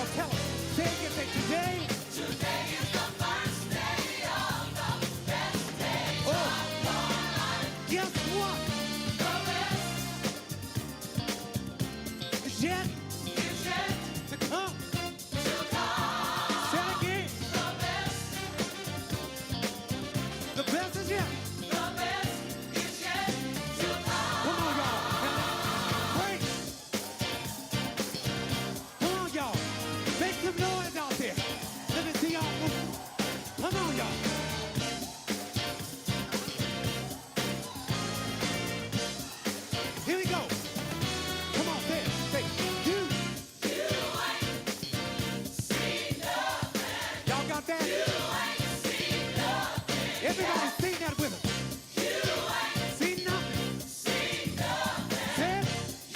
y'all tell them. Say it again, say today. Today is the first day of the best days of your life. Guess what? The best is yet to come. Say it again. The best is yet. Come on, y'all. Now, break. Come on, y'all. Make some noise out there. Let me see y'all move. Come on, y'all. Here we go. Come on, say it. Say, you ain't seen nothing. Y'all got that? You ain't seen nothing. Everybody sing that with us. You ain't seen nothing. Seen nothing. Say it.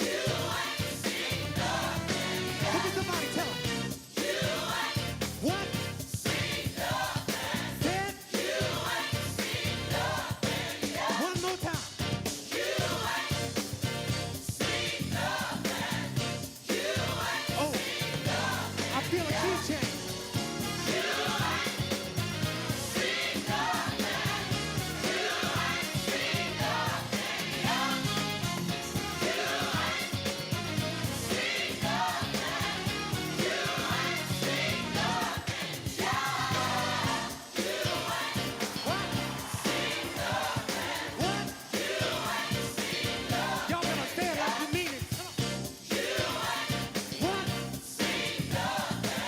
You ain't seen nothing. Look at somebody, tell them. You ain't what? Seen nothing. Say it. You ain't seen nothing yet. One more time. You ain't seen nothing. You ain't oh, seen nothing. I feel a key change. You ain't seen nothing. You ain't seen nothing yet. You ain't seen nothing. You ain't seen nothing yet. You ain't what? Seen nothing. What? You ain't seen nothing. Y'all gotta say it like you mean it. Come on. You ain't what? Seen nothing.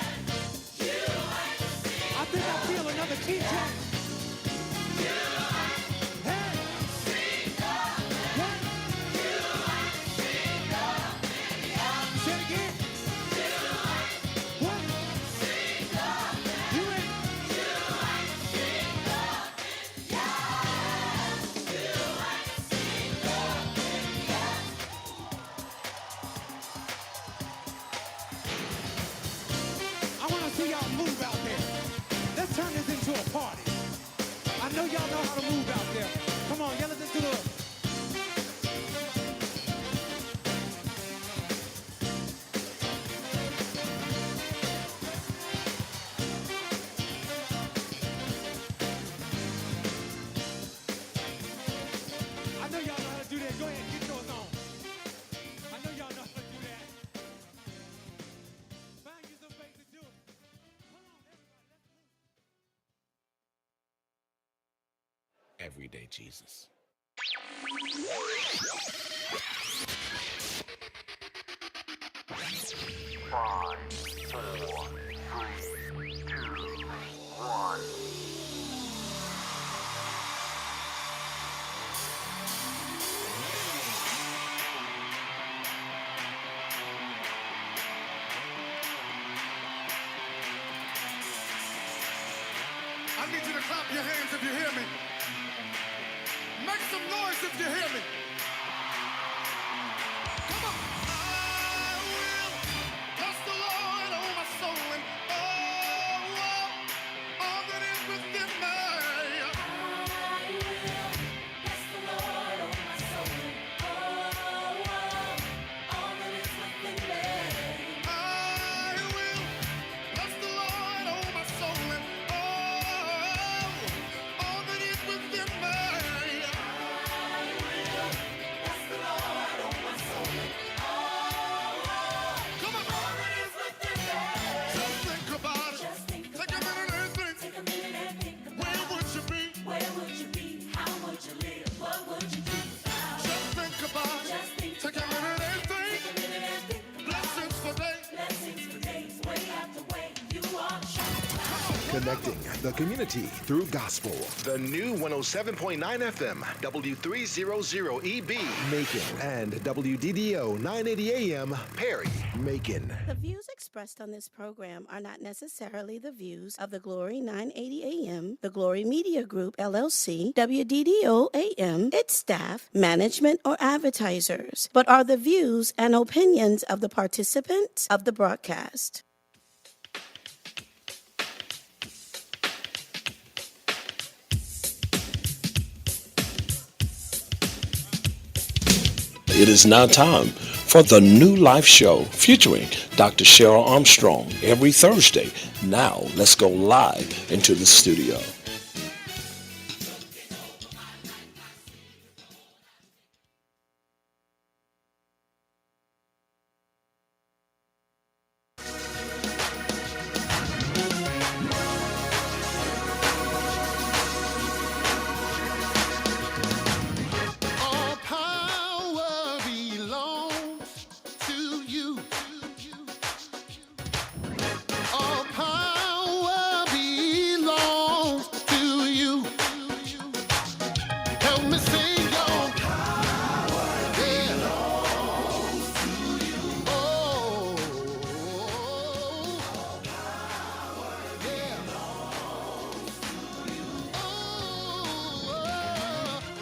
You ain't seen I think I feel another key change. You ain't hey. Seen nothing. What? You ain't seen nothing yet. Say it again. You ain't what? Seen nothing. You ain't seen nothing yet. You ain't seen nothing yet. I want to see y'all move out there. Let's turn this into a party. I know y'all know how to move out there. Come on, y'all listen to the... I know y'all know how to do that. Go ahead, get yours on. I know y'all know how to do that. Find you some ways to do it. Come on, everybody, let's move. Everyday Jesus. I need you to clap your hands if you hear me. Make some noise if you hear me. Come on. I will bless the Lord, oh my soul, and all that is within me. I will bless the Lord, oh my soul, and all that is within me. Come on. Just think about it. Take a minute and think. Where would you be? How would you live? What would you do? Just think about it. Take a minute and think. Blessings for days. Blessings for days, way after way. You are sure. Connecting the community through gospel. The new 107.9 FM, W300EB, Macon and WDDO 980 AM Perry. Macon. The views expressed on this program are not necessarily the views of the Glory 980 AM, the Glory Media Group, LLC, WDDO AM, its staff, management, or advertisers, but are the views and opinions of the participants of the broadcast. It is now time for the New Life Show featuring Dr. SHERYL Armstrong every Thursday. Now, let's go live into the studio. All power belongs to you. All power belongs to you. Help me sing your power belongs to you. Oh, yeah.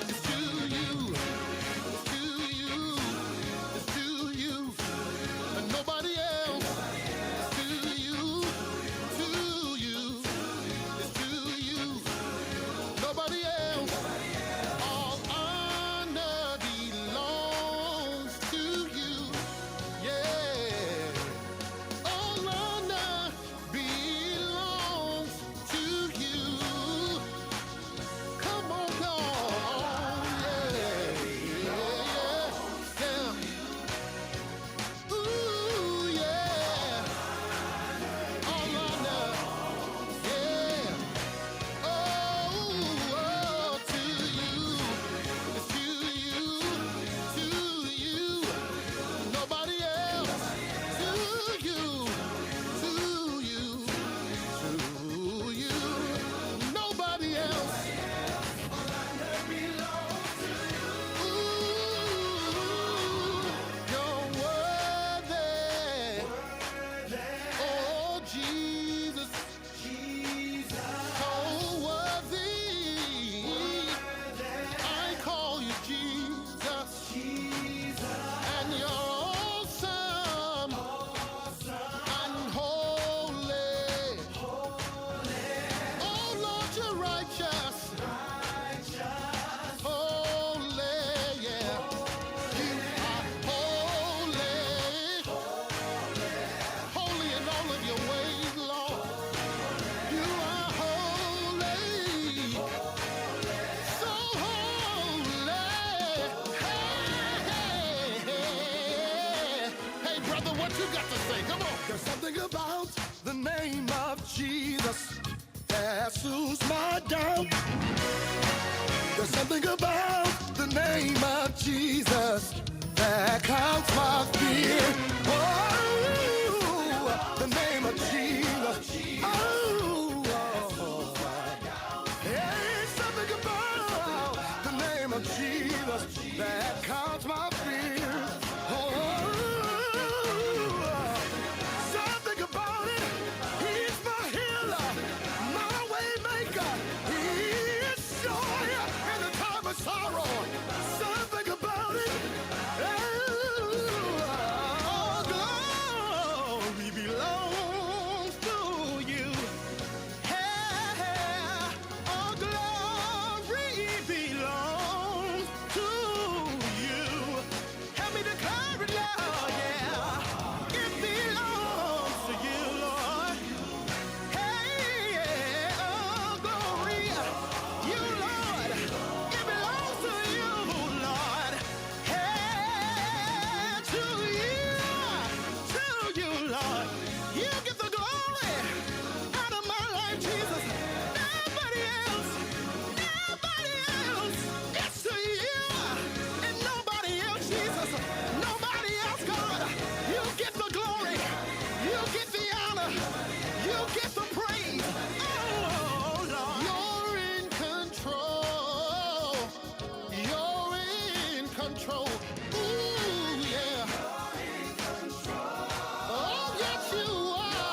It's to you. It's to you. It's to you. And nobody else. It's to you. To you. It's to you. Nobody else. All honor belongs to you. Yeah. All honor belongs to you. Come on, y'all. Yeah. Yeah. Ooh, yeah. All honor. Yeah. Oh, to you. It's to you. To you. Nobody else. To you. To you. To you. Nobody else. You're worthy. Oh, Jesus. So worthy. I call you Jesus. And you're awesome. And holy. Oh, Lord, you're righteous. Holy, yeah. You are holy. Holy in all of your ways, Lord. You are holy. So holy. Hey, brother, what you got to say? Come on. There's something about the name of Jesus that soothes my doubt. There's something about the name of Jesus that counts my fear. Oh, the name of Jesus. Oh, there's something about the name of Jesus that counts my fear. Oh, something about it. He's my healer, my way maker. He is joy in the time of sorrow. Something about it. Oh, glory belongs to you. Yeah, all glory belongs to you. Help me declare it, Lord, yeah. It belongs to you, Lord. Hey, yeah, all glory, you, Lord. It belongs to you, Lord. Hey, to you, Lord. You get the glory out of my life, Jesus. Nobody else. It's to you and nobody else, Jesus. Nobody else, God. You get the glory. You get the honor. You get the praise. Oh, Lord. You're in control. You're in control. Ooh, yeah. Oh, yes, you are.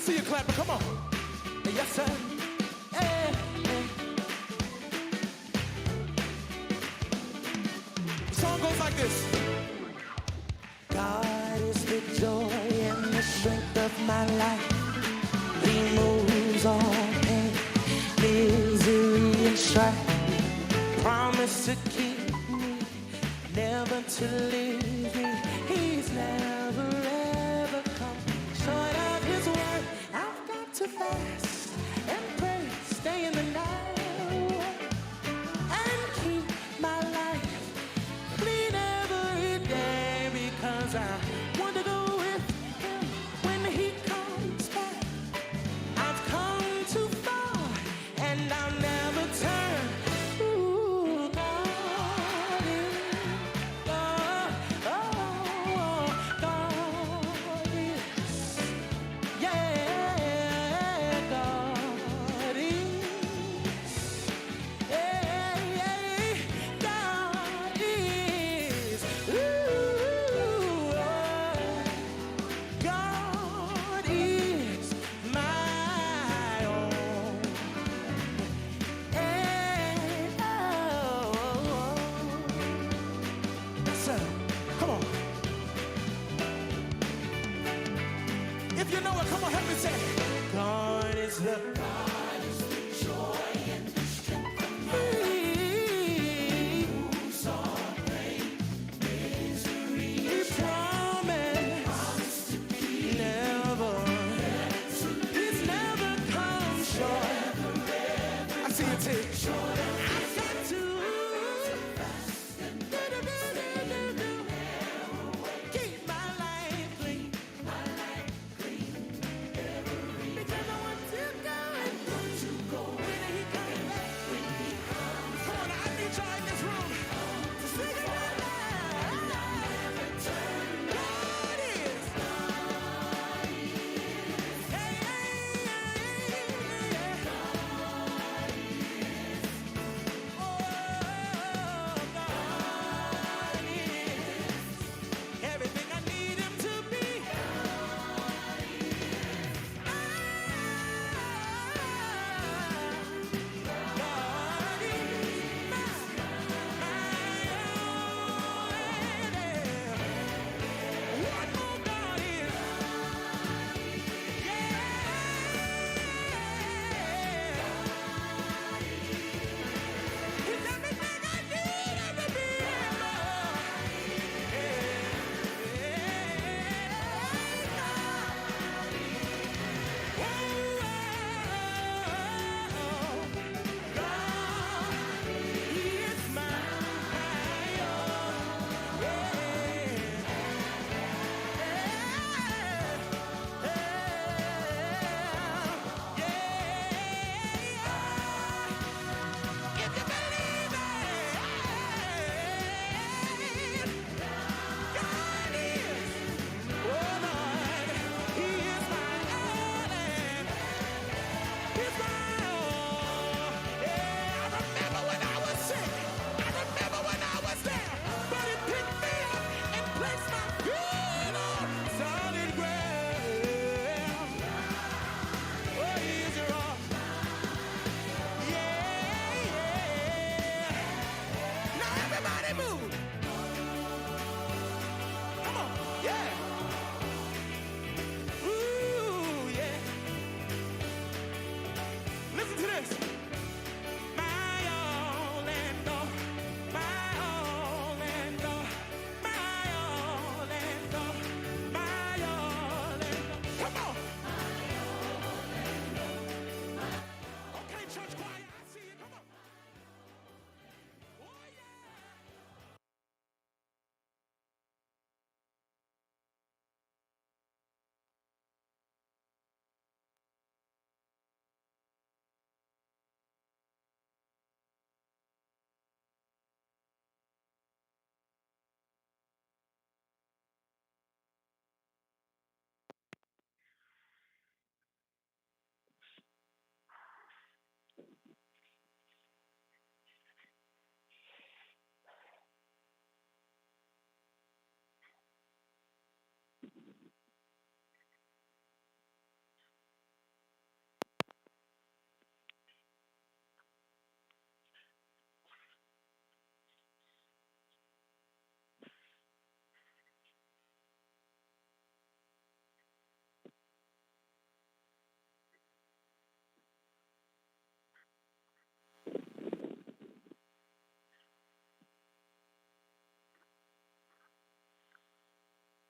see you clapping. Come on. Yes, sir. Hey, hey. The song goes like this. God is the joy and the strength of my life. He moves all pain, misery, and strife. Promise to keep me, never to leave me. He's never ever come short of his word. I've got to fast and pray, stay in the night, and keep my life clean every day, because I want to go with him when he comes back. I've come too far and I'll never turn. Ooh, God is, God is, yeah, God is, yeah, God is, ooh, God is my own. And sir, come on. If you know it, come on, help me say it. God is the joy and the strength of my life. Moves all pain, misery, he promised never, he's never come short. I see you too. I've got to keep my life clean, because I want to go.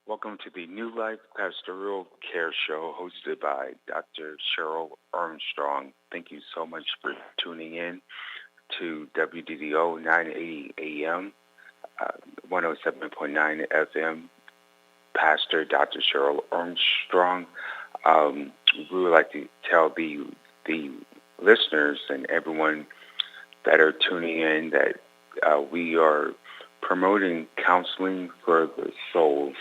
Welcome to the New Life Pastoral Care Show hosted by Dr. SHERYL Armstrong. Thank you so much for tuning in to WDDO 980 AM, 107.9 FM. Pastor Dr. SHERYL Armstrong. We would like to tell the listeners and everyone that are tuning in that we are promoting counseling for the soul,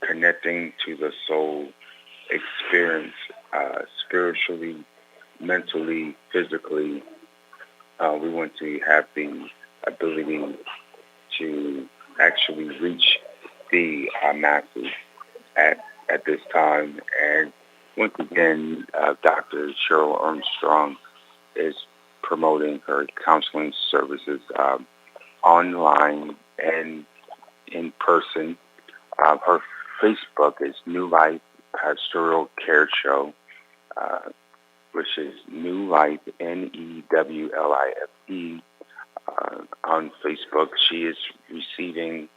connecting to the soul experience spiritually, mentally, physically. We want to have the ability to actually reach the masses at this time. And once again, Dr. SHERYL Armstrong is promoting her counseling services online and in person. Her Facebook is New Life Pastoral Care Show, which is New Life, NEWLIFE. On Facebook, she is receiving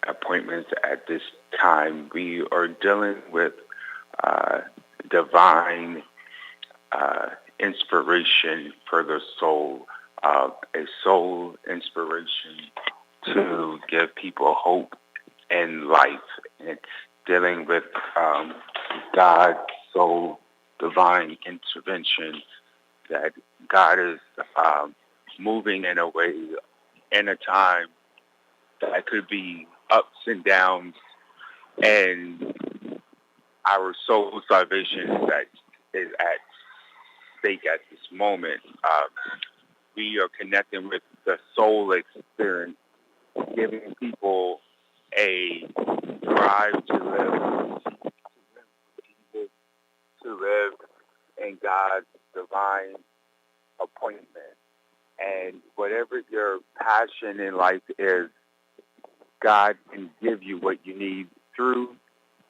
appointments at this time. We are dealing with divine inspiration for the soul, a soul inspiration to give people hope and life, and dealing with God's soul divine intervention, that God is moving in a way, in a time that could be ups and downs, and our soul salvation is at stake at this moment. We are connecting with the soul experience, giving people a drive to live in God's divine appointment. And whatever your passion in life is, God can give you what you need through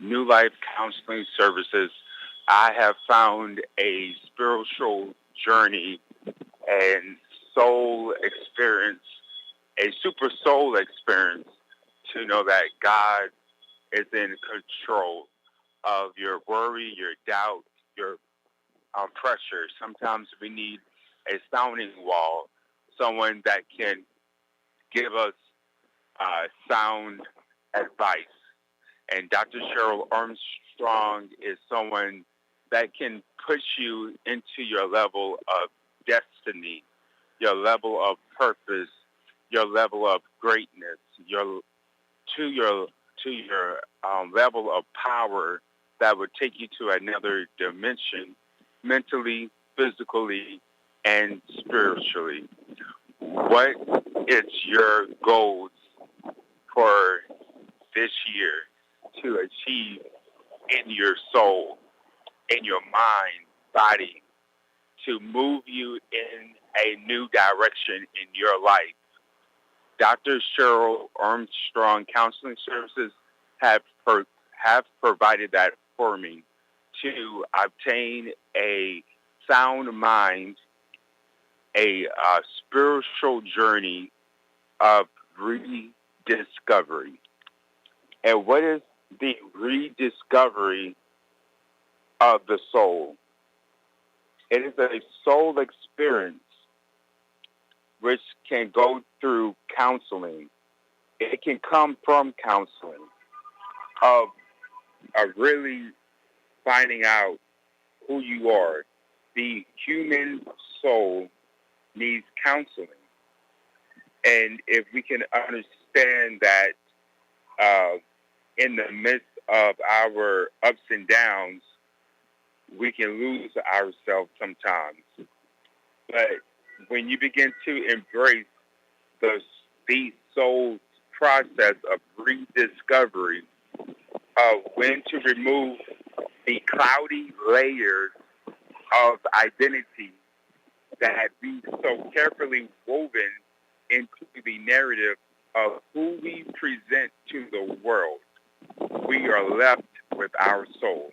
New Life Counseling Services. I have found a spiritual journey and soul experience, a super soul experience, to know that God is in control of your worry, your doubt, your pressure. Sometimes we need a sounding wall, someone that can give us sound advice. And Dr. SHERYL Armstrong is someone that can push you into your level of destiny, your level of purpose, your level of greatness, your level of power that would take you to another dimension, mentally, physically, and spiritually. What is your goals for this year to achieve in your soul, in your mind, body, to move you in a new direction in your life? Dr. SHERYL Armstrong Counseling Services have provided that for me to obtain a sound mind, a spiritual journey of rediscovery. And what is the rediscovery of the soul? It is a soul experience which can go through counseling. It can come from counseling, of really finding out who you are. The human soul needs counseling. And if we can understand that in the midst of our ups and downs, we can lose ourselves sometimes. But when you begin to embrace the soul's process of rediscovery, of when to remove the cloudy layers of identity that we so carefully woven into the narrative of who we present to the world, we are left with our soul.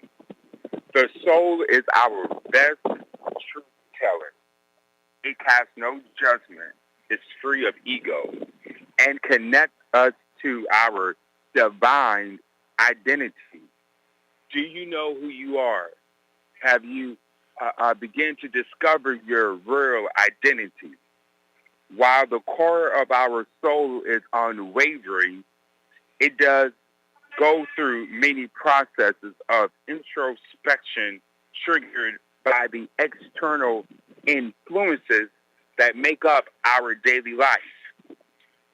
The soul is our best truth teller. It casts no judgment. It's free of ego and connects us to our divine identity. Do you know who you are? Have you begin to discover your real identity? While the core of our soul is unwavering, it does go through many processes of introspection triggered by the external influences that make up our daily life.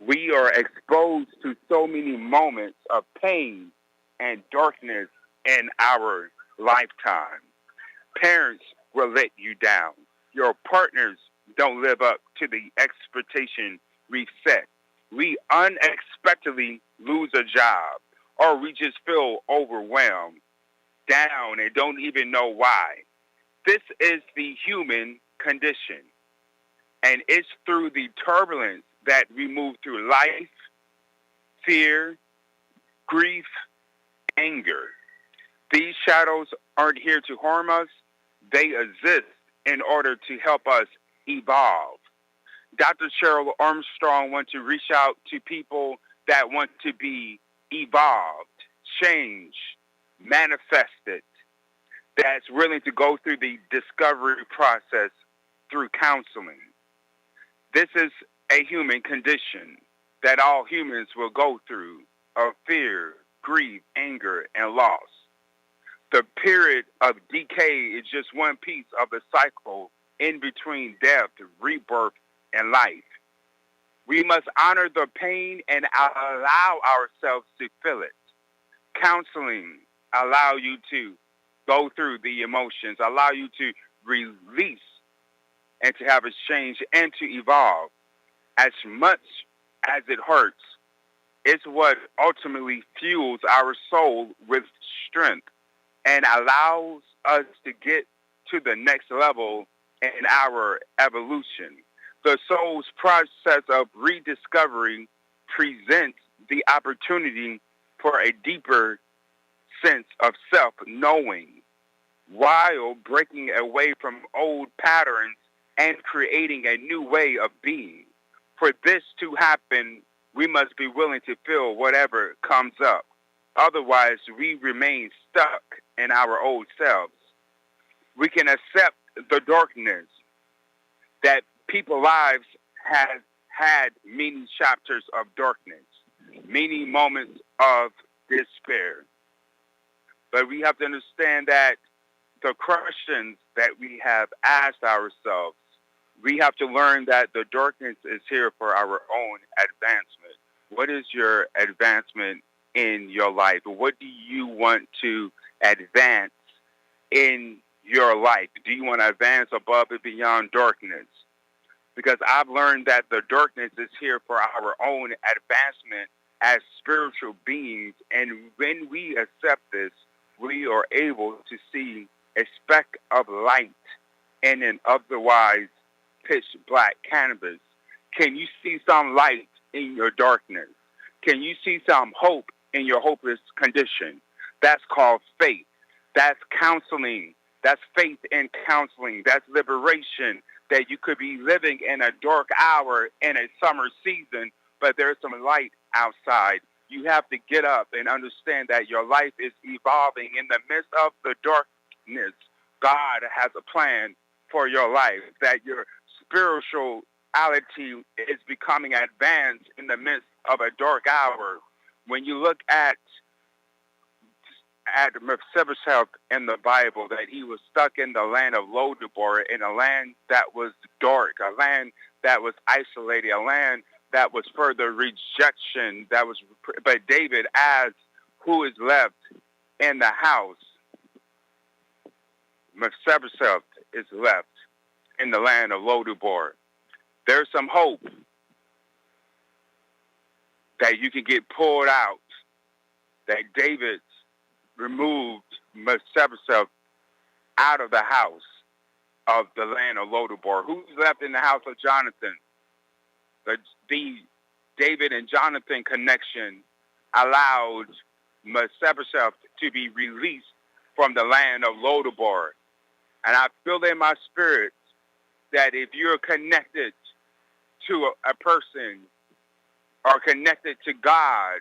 We are exposed to so many moments of pain and darkness in our lifetime. Parents will let you down. Your partners don't live up to the expectation we've set. We unexpectedly lose a job, or we just feel overwhelmed, down, and don't even know why. This is the human condition, and it's through the turbulence that we move through life, fear, grief, anger. These shadows aren't here to harm us. They exist in order to help us evolve. Dr. SHERYL Armstrong wants to reach out to people that want to be evolved, changed, manifested, that's willing to go through the discovery process through counseling. This is a human condition that all humans will go through of fear, grief, anger, and loss. The period of decay is just one piece of the cycle in between death, rebirth, and life. We must honor the pain and allow ourselves to feel it. Counseling allow you to go through the emotions, allow you to release and to have a change and to evolve. As much as it hurts, it's what ultimately fuels our soul with strength and allows us to get to the next level in our evolution. The soul's process of rediscovery presents the opportunity for a deeper sense of self-knowing while breaking away from old patterns and creating a new way of being. For this to happen, we must be willing to feel whatever comes up. Otherwise, we remain stuck in our old selves. We can accept the darkness that people's lives have had many chapters of darkness, many moments of despair. But we have to understand that the questions that we have asked ourselves, we have to learn that the darkness is here for our own advancement. What is your advancement in your life? What do you want to advance in your life? Do you want to advance above and beyond darkness? Because I've learned that the darkness is here for our own advancement as spiritual beings. And when we accept this, we are able to see a speck of light in an otherwise pitch black canvas. Can you see some light in your darkness? Can you see some hope in your hopeless condition? That's called faith. That's counseling. That's faith in counseling. That's liberation. That you could be living in a dark hour in a summer season, but there's some light outside. You have to get up and understand that your life is evolving in the midst of the darkness. God has a plan for your life, that your spirituality is becoming advanced in the midst of a dark hour. When you look at Mephibosheth in the Bible, that he was stuck in the land of Lodebar, in a land that was dark, a land that was isolated, a land that was further rejection. But David asked, who is left in the house? Mephibosheth is left in the land of Lodebar. There's some hope that you can get pulled out, that David removed Mephibosheth out of the house of the land of Lodebar. Who's left in the house of Jonathan? The David and Jonathan connection allowed Mephibosheth to be released from the land of Lodebar. And I feel in my spirit that if you're connected to a person or connected to God,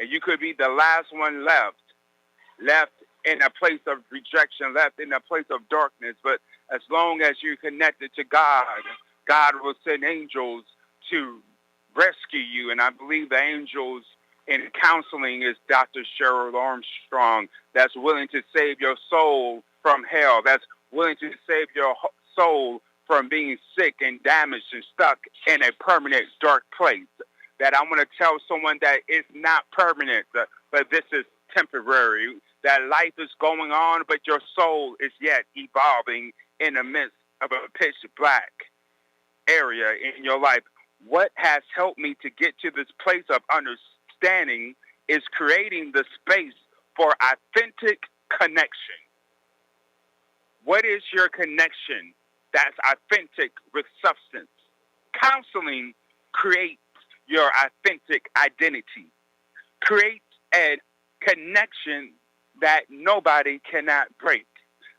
And you could be the last one left in a place of rejection, left in a place of darkness. But as long as you're connected to God, God will send angels to rescue you. And I believe the angels in counseling is Dr. SHERYL Armstrong, that's willing to save your soul from hell, that's willing to save your soul from being sick and damaged and stuck in a permanent dark place. That I want to tell someone that it's not permanent, but this is temporary. That life is going on, but your soul is yet evolving in the midst of a pitch black area in your life. What has helped me to get to this place of understanding is creating the space for authentic connection. What is your connection that's authentic with substance? Counseling creates your authentic identity. Create a connection that nobody cannot break.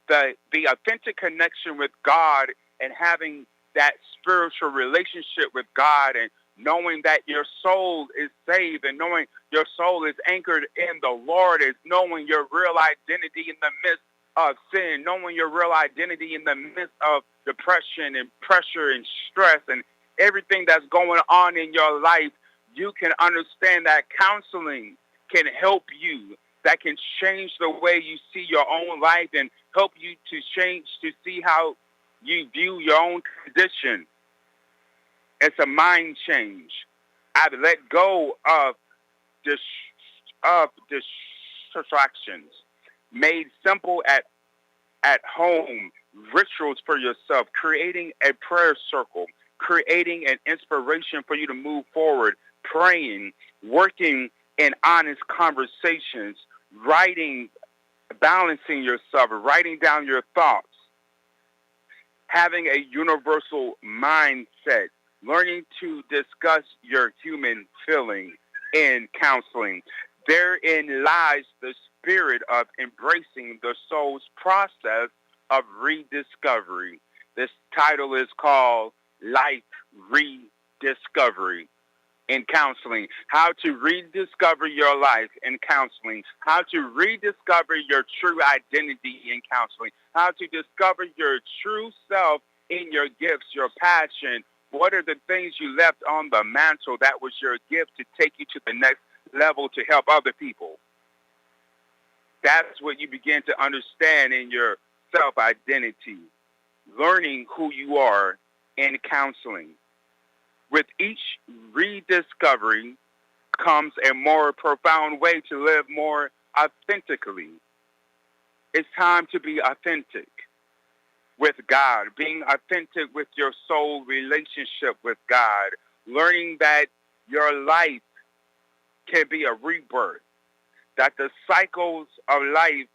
The authentic connection with God and having that spiritual relationship with God and knowing that your soul is saved and knowing your soul is anchored in the Lord is knowing your real identity in the midst of sin, knowing your real identity in the midst of depression and pressure and stress and everything that's going on in your life. You can understand that counseling can help you, that can change the way you see your own life and help you to change to see how you view your own condition. It's a mind change. I've let go of distractions, made simple at home, rituals for yourself, creating a prayer circle, creating an inspiration for you to move forward, praying, working in honest conversations, writing, balancing yourself, writing down your thoughts, having a universal mindset, learning to discuss your human feeling in counseling. Therein lies the spirit of embracing the soul's process of rediscovery. This title is called Life Rediscovery in Counseling. How to rediscover your life in counseling. How to rediscover your true identity in counseling. How to discover your true self in your gifts, your passion. What are the things you left on the mantle that was your gift to take you to the next level to help other people? That's what you begin to understand in your self-identity, learning who you are in counseling. With each rediscovery comes a more profound way to live more authentically. It's time to be authentic with God, being authentic with your soul relationship with God, learning that your life can be a rebirth, that the cycles of life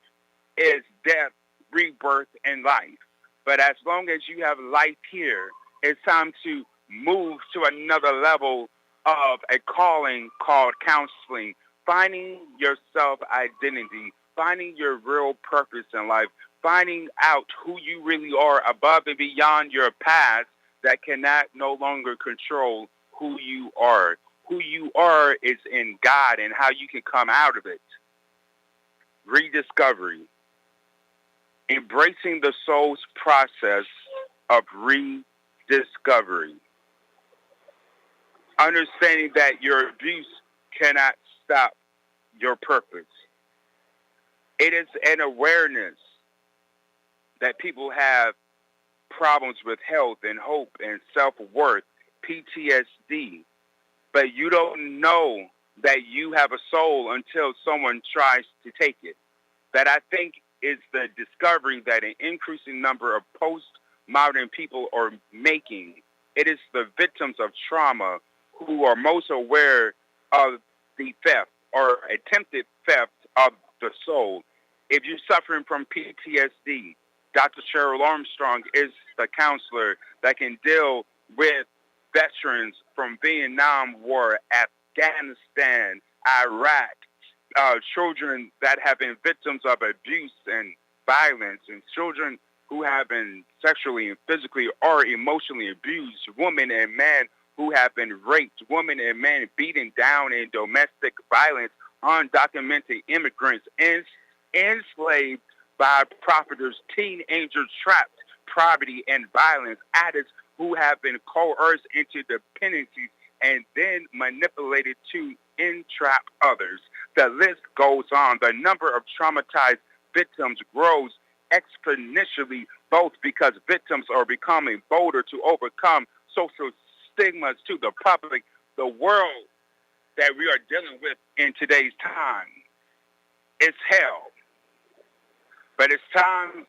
is death, rebirth, and life. But as long as you have life here, it's time to move to another level of a calling called counseling, finding your self-identity, finding your real purpose in life, finding out who you really are above and beyond your past that cannot no longer control who you are. Who you are is in God and how you can come out of it. Rediscovery. Embracing the soul's process of rediscovery. Understanding that your abuse cannot stop your purpose. It is an awareness that people have problems with health and hope and self-worth, PTSD, but you don't know that you have a soul until someone tries to take it. That I think is the discovery that an increasing number of postmodern people are making. It is the victims of trauma who are most aware of the theft or attempted theft of the soul. If you're suffering from PTSD, Dr. SHERYL Armstrong is the counselor that can deal with veterans from Vietnam War, Afghanistan, Iraq, children that have been victims of abuse and violence, and children who have been sexually and physically or emotionally abused, women and men who have been raped, women and men beaten down in domestic violence. undocumented immigrants, enslaved by profiteers, teenagers trapped, poverty and violence, addicts who have been coerced into dependencies and then manipulated to entrap others. The list goes on. The number of traumatized victims grows exponentially, both because victims are becoming bolder to overcome social stigmas to the public. The world that we are dealing with in today's time is hell. But it's time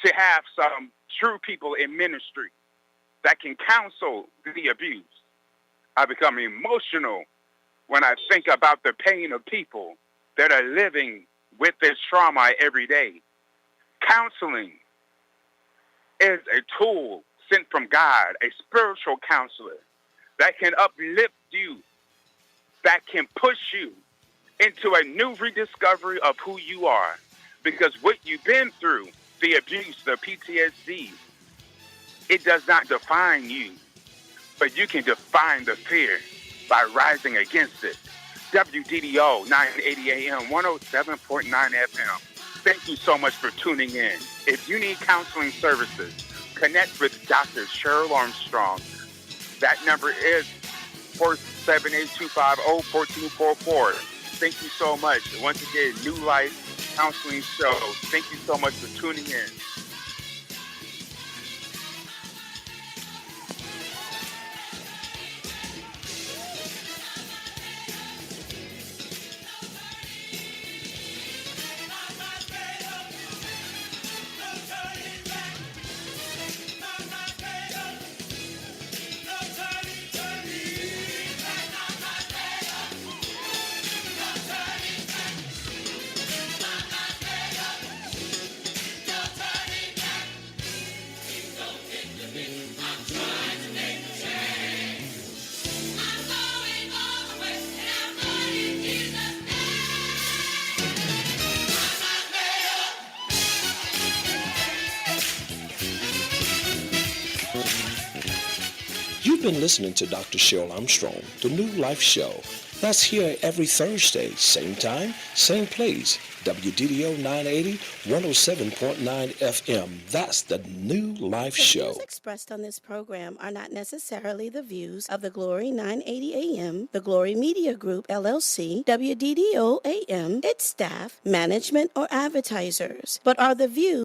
to have some true people in ministry that can counsel the abuse. I become emotional when I think about the pain of people that are living with this trauma every day. Counseling is a tool sent from God, a spiritual counselor that can uplift you, that can push you into a new rediscovery of who you are. Because what you've been through, the abuse, the PTSD, it does not define you, but you can define the fear by rising against it. WDDO 980 AM 107.9 FM. Thank you so much for tuning in. If you need counseling services, connect with Dr. SHERYL Armstrong. That number is 478-250-1444. Thank you so much. Once again, New Life Counseling Show. Thank you so much for tuning in. You've been listening to Dr. SHERYL Armstrong, the New Life Show. That's here every Thursday, same time, same place. WDDO 980, 107.9 FM. That's the New Life The Show. views expressed on this program are not necessarily the views of the Glory 980 AM, the Glory Media Group, LLC, WDDO AM, its staff, management, or advertisers, but are the views